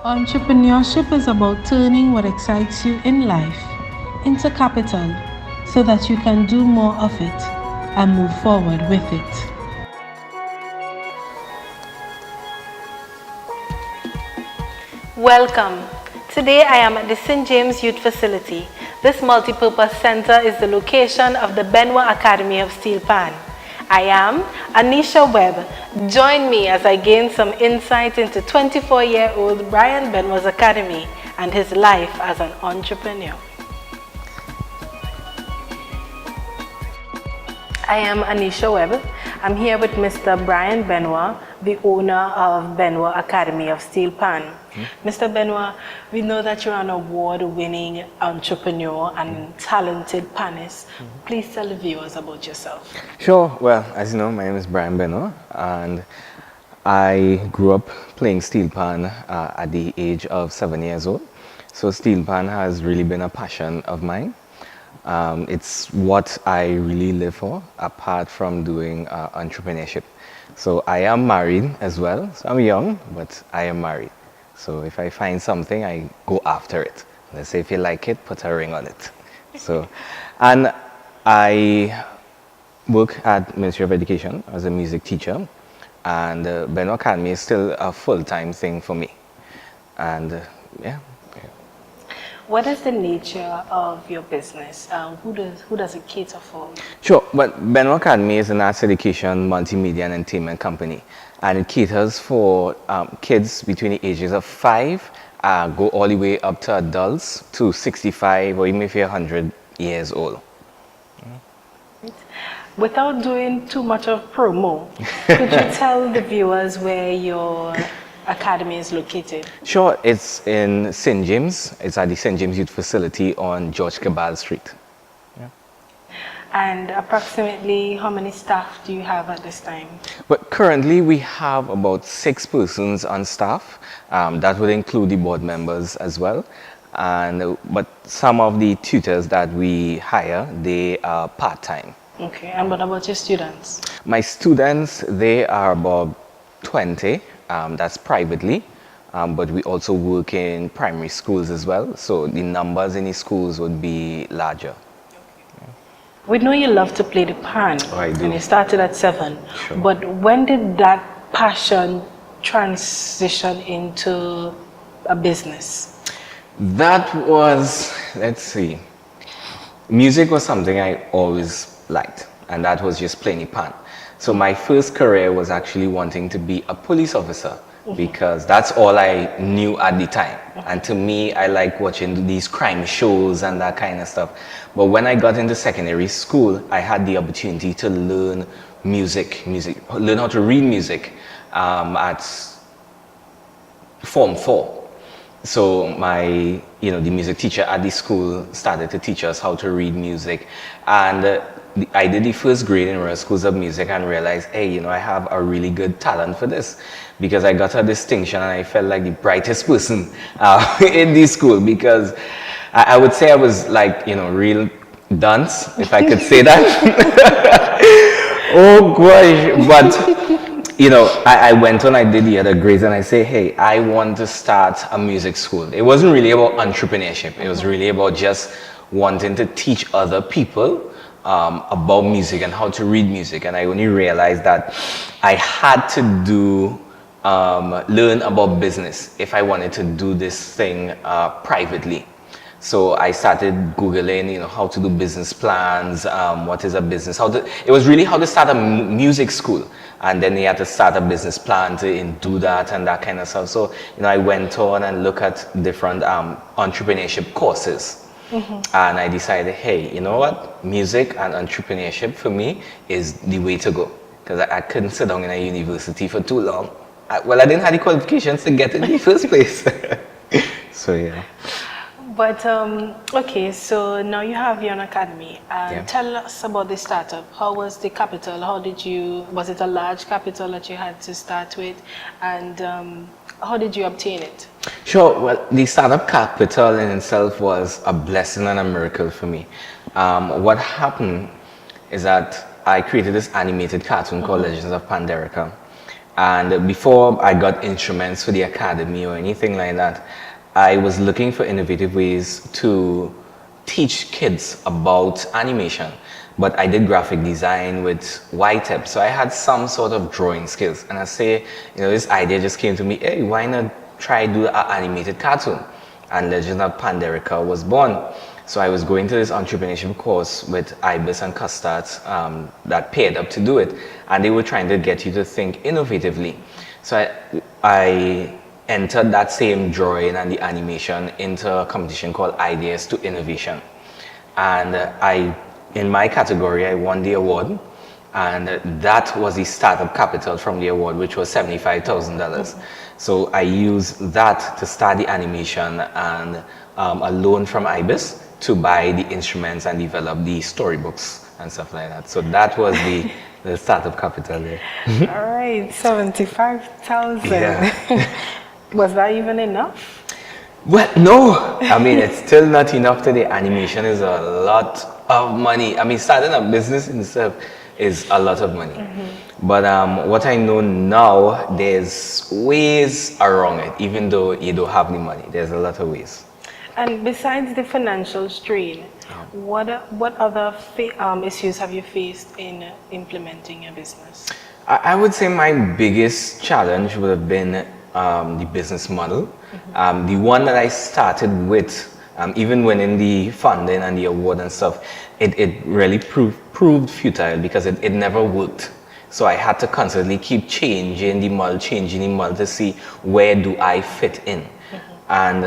Entrepreneurship is about turning what excites you in life into capital so that you can do more of it and move forward with it. Welcome. Today I am at the St. James Youth Facility. This multipurpose center is the location of the Benoit Academy of Steel Pan. I am Annesha Webb. Join me as I gain some insight into 24-year-old Brian Benoit Academy and his life as an entrepreneur. I am Annesha Webb. I'm here with Mr. Brian Benoit, the owner of Benoit Academy of Steel Pan. Mr. Benoit, we know that you're an award-winning entrepreneur and talented panist. Please tell the viewers about yourself. Sure. Well, as you know, my name is Brian Benoit, and I grew up playing steel pan at the age of 7 years old. So steel pan has really been a passion of mine. It's what I really live for, apart from doing entrepreneurship. So I am married as well. So I'm young, but I am married. So if I find something, I go after it. Let's say if you like it, put a ring on it. So, and I work at Ministry of Education as a music teacher, and Benoit Academy is still a full-time thing for me. And yeah. What is the nature of your business? Who does it cater for? Sure, but Benoit Academy is an arts education, multimedia and entertainment company, and it caters for kids between the ages of 5, go all the way up to adults to 65, or even if you're 100 years old. Without doing too much of promo, could you tell the viewers where your academy is located? Sure, it's in St. James. It's at the St. James Youth Facility on George Cabal Street. Yeah. And approximately how many staff do you have at this time? But currently we have about 6 persons on staff. That would include the board members as well. But some of the tutors that we hire, they are part-time. Okay, and what about your students? My students, they are about 20. That's privately, but we also work in primary schools as well, so the numbers in the schools would be larger. Okay. We know you love to play the pan, Oh, I do. and you started at 7, Sure. but when did that passion transition into a business? That was, let's see, music was something I always liked, and that was just playing the pan. So my first career was actually wanting to be a police officer, because that's all I knew at the time. And to me, I like watching these crime shows and that kind of stuff. But when I got into secondary school, I had the opportunity to learn learn how to read music at Form 4. So the music teacher at the school started to teach us how to read music. And I did the first grade in Royal Schools of Music and realized, hey, I have a really good talent for this, because I got a distinction and I felt like the brightest person in the school, because I would say I was like, real dunce, if I could say that. Oh gosh, but I went on, I did the other grades, and I say, hey, I want to start a music school. It wasn't really about entrepreneurship. It was really about just wanting to teach other people about music and how to read music. And I only realized that I had to learn about business if I wanted to do this thing privately. So I started Googling, how to do business plans, what is a business, it was really how to start a music school. And then you had to start a business plan to do that and that kind of stuff. So, I went on and looked at different entrepreneurship courses. And I decided, hey, you know what? Music and entrepreneurship for me is the way to go. Because I couldn't sit down in a university for too long. I didn't have the qualifications to get in the first place. So, yeah. But, okay, so now you have your own academy. Yeah. Tell us about the startup. How was the capital? Was it a large capital that you had to start with? And how did you obtain it? Sure. Well, the startup capital in itself was a blessing and a miracle for me. What happened is that I created this animated cartoon called Legends of Panderica. And before I got instruments for the academy or anything like that, I was looking for innovative ways to teach kids about animation. But I did graphic design with YTEP, so I had some sort of drawing skills. And I say, this idea just came to me, hey, why not try do an animated cartoon? And Legend of Panderica was born. So I was going to this entrepreneurship course with Ibis and Custard that paid up to do it. And they were trying to get you to think innovatively. So I entered that same drawing and the animation into a competition called Ideas to Innovation. And in my category, I won the award. And that was the startup capital from the award, which was $75,000. So I used that to start the animation and a loan from Ibis to buy the instruments and develop the storybooks and stuff like that. So that was the startup capital there. All right, 75,000. Yeah. Was that even enough? Well, no. I mean, it's still not enough today. Animation is a lot of money. I mean, starting a business in itself is a lot of money. But what I know now, there's ways around it. Even though you don't have the money, there's a lot of ways. And besides the financial strain, what other issues have you faced in implementing a business? I would say my biggest challenge would have been the business model. The one that I started with, even winning the funding and the award and stuff, it really proved futile because it never worked. So I had to constantly keep changing the model to see where do I fit in. And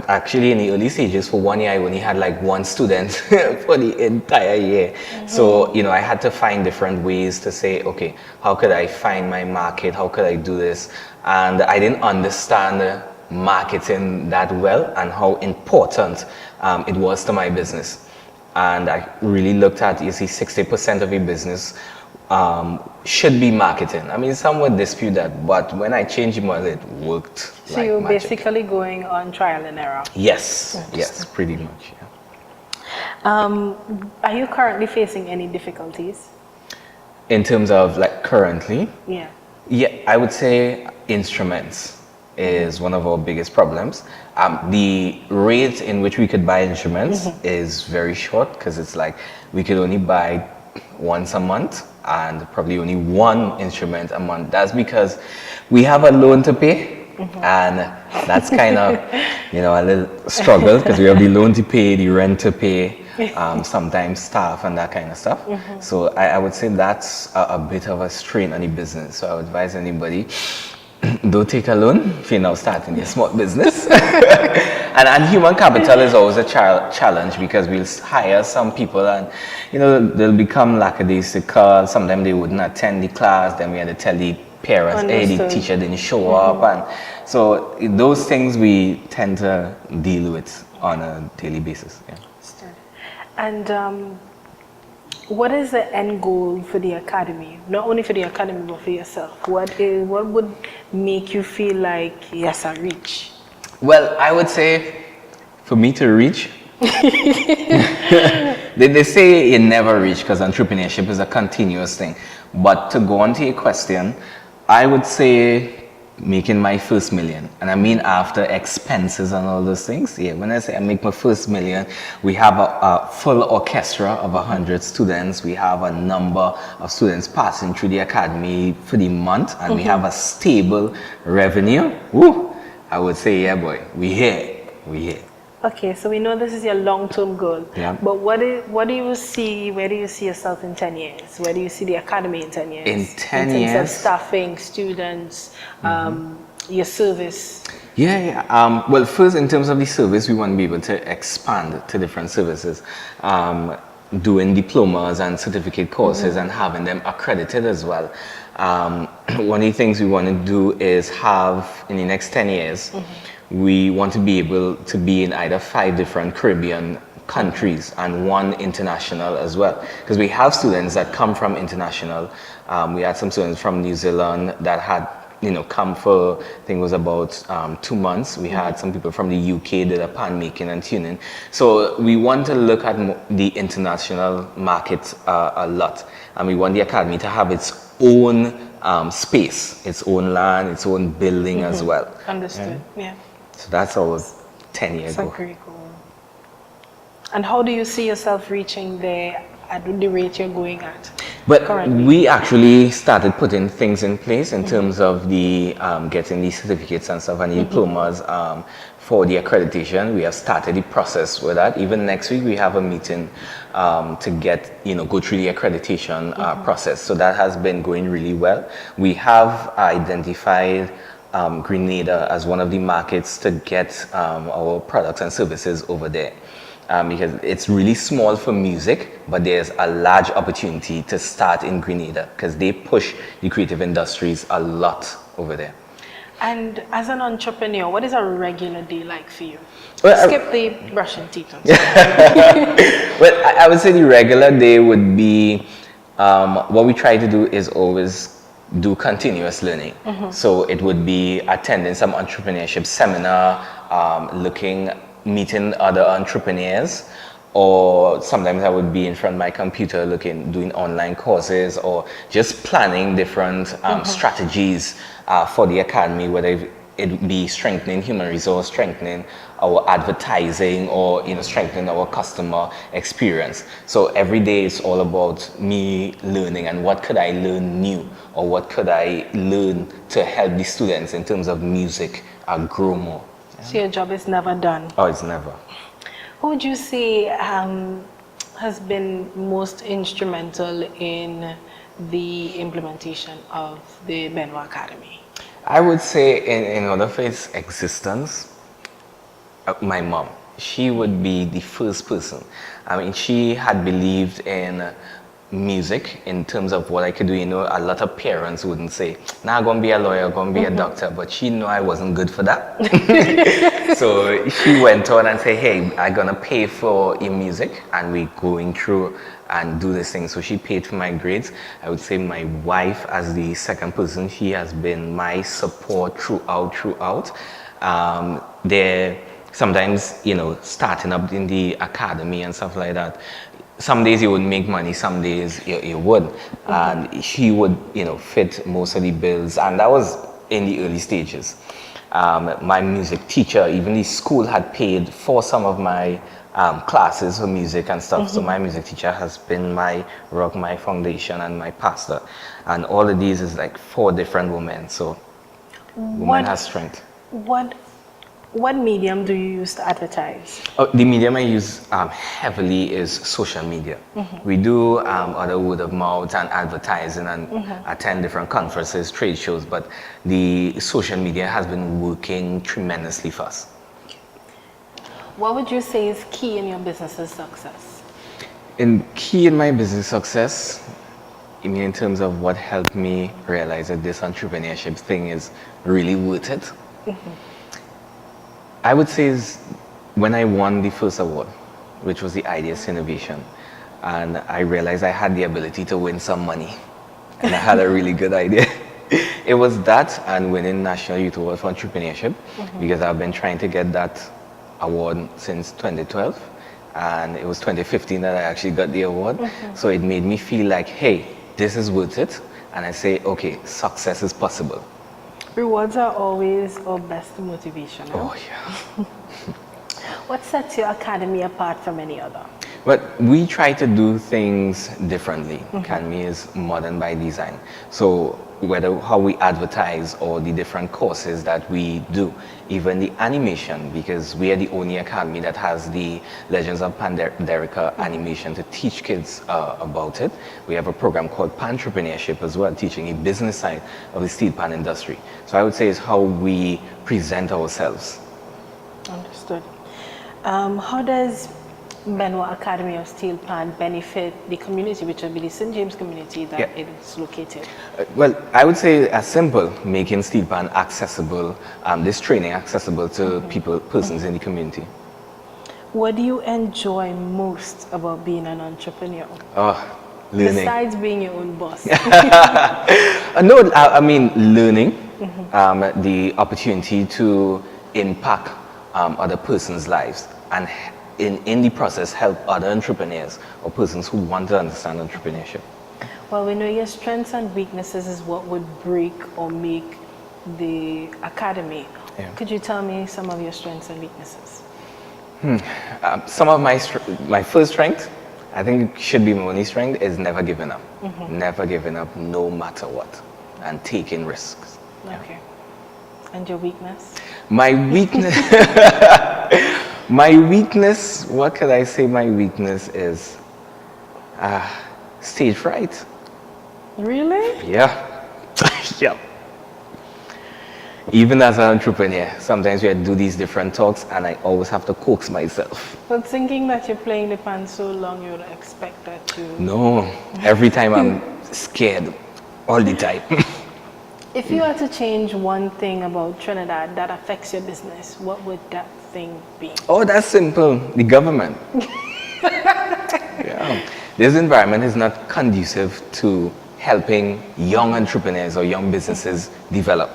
actually in the early stages, for 1 year, I only had like one student for the entire year. So, I had to find different ways to say, okay, how could I find my market? How could I do this? And I didn't understand marketing that well and how important it was to my business. And I really looked at, 60% of a business should be marketing. I mean, some would dispute that, but when I changed the model, it worked. So like you're magic. basically going on trial and error. Yes, pretty much. Yeah. Are you currently facing any difficulties? In terms of like currently, Yeah. yeah, I would say instruments is one of our biggest problems. The rate in which we could buy instruments is very short because it's like we could only buy once a month and probably only one instrument a month. That's because we have a loan to pay, and that's kind of a little struggle because we have the loan to pay, the rent to pay, sometimes staff and that kind of stuff. So I would say that's a bit of a strain on the business. So I would advise anybody, don't take a loan if you're now starting your small business. and human capital is always a challenge because we'll hire some people and they'll become lackadaisical. Sometimes they wouldn't attend the class, then we had to tell the parents, hey, the teacher didn't show up. And so those things we tend to deal with on a daily basis. Yeah. And what is the end goal for the academy? Not only for the academy, but for yourself. What would make you feel like, yes, I reach? Well, I would say for me to reach, they say you never reach because entrepreneurship is a continuous thing. But to go on to your question, I would say making my first million. And I mean after expenses and all those things. Yeah, when I say I make my first million, we have a full orchestra of 100 students. We have a number of students passing through the academy for the month, and we have a stable revenue. Woo! I would say, yeah, boy, we here. Okay, so we know this is your long-term goal. Yeah. But where do you see yourself in 10 years? Where do you see the academy in 10 years? In 10 in years? terms of staffing, students, your service? Well, first, in terms of the service, we want to be able to expand to different services. Doing diplomas and certificate courses and having them accredited as well. One of the things we want to do is have, in the next 10 years, we want to be able to be in either 5 different Caribbean countries and 1 international as well. Because we have students that come from international. We had some students from New Zealand that had come for, I think it was about 2 months. We had some people from the UK did a pan making and tuning. So we want to look at the international market a lot. And we want the academy to have its own space, its own land, its own building as well. Understood. Yeah. So that's all 10 years That's ago. very cool. And how do you see yourself reaching there at the rate you're going at? But currently? we actually started putting things in place in terms of the getting the certificates and stuff and the diplomas for the accreditation. We have started the process with that. Even next week we have a meeting to get, go through the accreditation process. So that has been going really well. We have identified Grenada as one of the markets to get our products and services over there. Because it's really small for music, but there's a large opportunity to start in Grenada because they push the creative industries a lot over there. And as an entrepreneur, what is a regular day like for you? Well, Skip the brushing teeth. Well, I would say the regular day would be what we try to do is always do continuous learning. So it would be attending some entrepreneurship seminar, meeting other entrepreneurs, or sometimes I would be in front of my computer doing online courses, or just planning different strategies for the academy, whether it be strengthening human resource, strengthening our advertising, or strengthening our customer experience. So every day it's all about me learning and what could I learn new, or what could I learn to help the students in terms of music grow more. So your job is never done. Oh, it's never. Who would you say has been most instrumental in the implementation of the Benoit Academy? I would say in order for its existence, my mom. She would be the first person. I mean, she had believed in music in terms of what I could do. A lot of parents wouldn't say, nah, gonna be a lawyer, gonna be a doctor, but she knew I wasn't good for that. So she went on and said, hey, I'm gonna pay for your music and we're going through and do this thing. So she paid for my grades. I would say my wife, as the second person, she has been my support throughout. Sometimes, starting up in the academy and stuff like that, some days you would make money, some days you would. And she would, fit most of the bills. And that was in the early stages. My music teacher, even the school had paid for some of my classes for music and stuff. So my music teacher has been my rock, my foundation, and my pastor. And all of these is like 4 different women. So woman has strength. What medium do you use to advertise? The medium I use heavily is social media. We do other word of mouth and advertising and attend different conferences, trade shows, but the social media has been working tremendously for us. What would you say is key in your business's success? Key in my business success, in terms of what helped me realize that this entrepreneurship thing is really worth it, I would say is when I won the first award, which was the Ideas Innovation, and I realized I had the ability to win some money, and I had a really good idea. It was that and winning National Youth Award for Entrepreneurship, because I've been trying to get that award since 2012, and it was 2015 that I actually got the award. So it made me feel like, hey, this is worth it, and I say, okay, success is possible. Rewards are always our best motivation. Oh, yeah. What sets your academy apart from any other? But we try to do things differently. Academy is modern by design. So whether how we advertise or the different courses that we do, even the animation, because we are the only academy that has the Legends of Panderica animation to teach kids about it. We have a program called Panentrepreneurship as well, teaching the business side of the steel pan industry. So I would say it's how we present ourselves. Understood. How does Benoit Academy of Steel Pan benefit the community, which will be the St. James community that it is located? Well, I would say as simple, making steel pan accessible, this training accessible to persons in the community. What do you enjoy most about being an entrepreneur? Oh, learning. Besides being your own boss. No, I mean learning, the opportunity to impact other persons' lives, and in the process help other entrepreneurs or persons who want to understand entrepreneurship. Well, we know your strengths and weaknesses is what would break or make the academy. Yeah. Could you tell me some of your strengths and weaknesses? Some of my first strength, I think it should be my only strength, is never giving up. Never giving up, no matter what, and taking risks. Okay. And your weakness? My weakness, my weakness. What could I say? My weakness is stage fright. Really? Yeah, yeah. Even as an entrepreneur, sometimes we do these different talks, and I always have to coax myself. But thinking that you're playing the pan so long, you would expect that you... No, every time I'm scared, all the time. If you had to change one thing about Trinidad that affects your business, what would that thing be? Oh, that's simple. The government. Yeah. This environment is not conducive to helping young entrepreneurs or young businesses develop.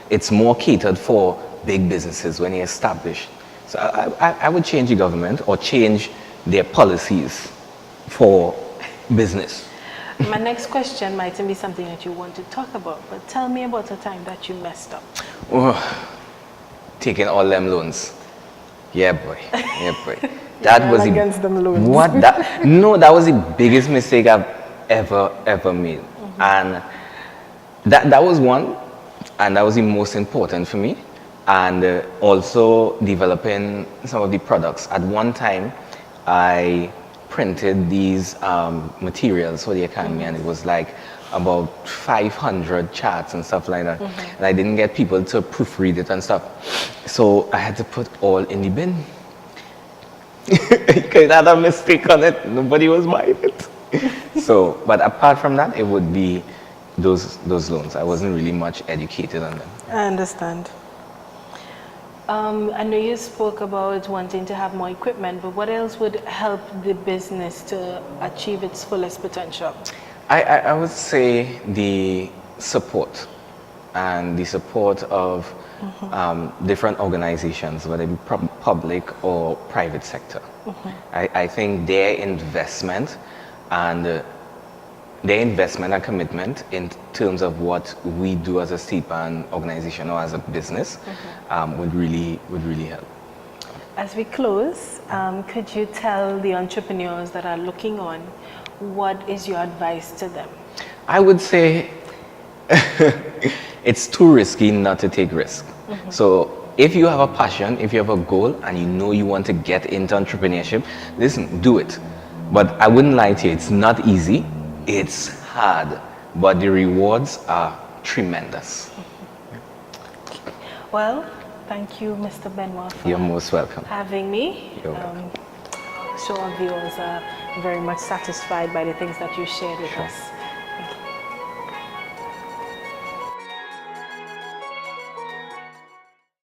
It's more catered for big businesses when they're established. So I would change the government or change their policies for business. My next question mightn't be something that you want to talk about, but tell me about a time that you messed up. Oh, taking all them loans. Yeah, boy. Yeah, boy. That was against them loans. What that? No, that was the biggest mistake I've ever made, and that was one, and that was the most important for me, and also developing some of the products. At one time, I printed these materials for the academy, and it was like about 500 charts and stuff like that, and I didn't get people to proofread it and stuff, so I had to put all in the bin. Because I had a mistake on it, nobody was buying it. So, but apart from that, it would be those loans. I wasn't really much educated on them. I understand. I know you spoke about wanting to have more equipment, but what else would help the business to achieve its fullest potential? I would say the support, and the support of different organizations, whether it be public or private sector. I think their investment and commitment in terms of what we do as a steel pan organization or as a business would really help. As we close, could you tell the entrepreneurs that are looking on, what is your advice to them? I would say it's too risky not to take risk. So if you have a passion, if you have a goal, and you know you want to get into entrepreneurship, listen, do it. But I wouldn't lie to you, it's not easy, it's hard, but the rewards are tremendous. Well, thank you, Mr. Benoit, for You're most welcome. having me. You're welcome. Sure, our viewers are very much satisfied by the things that you shared with us.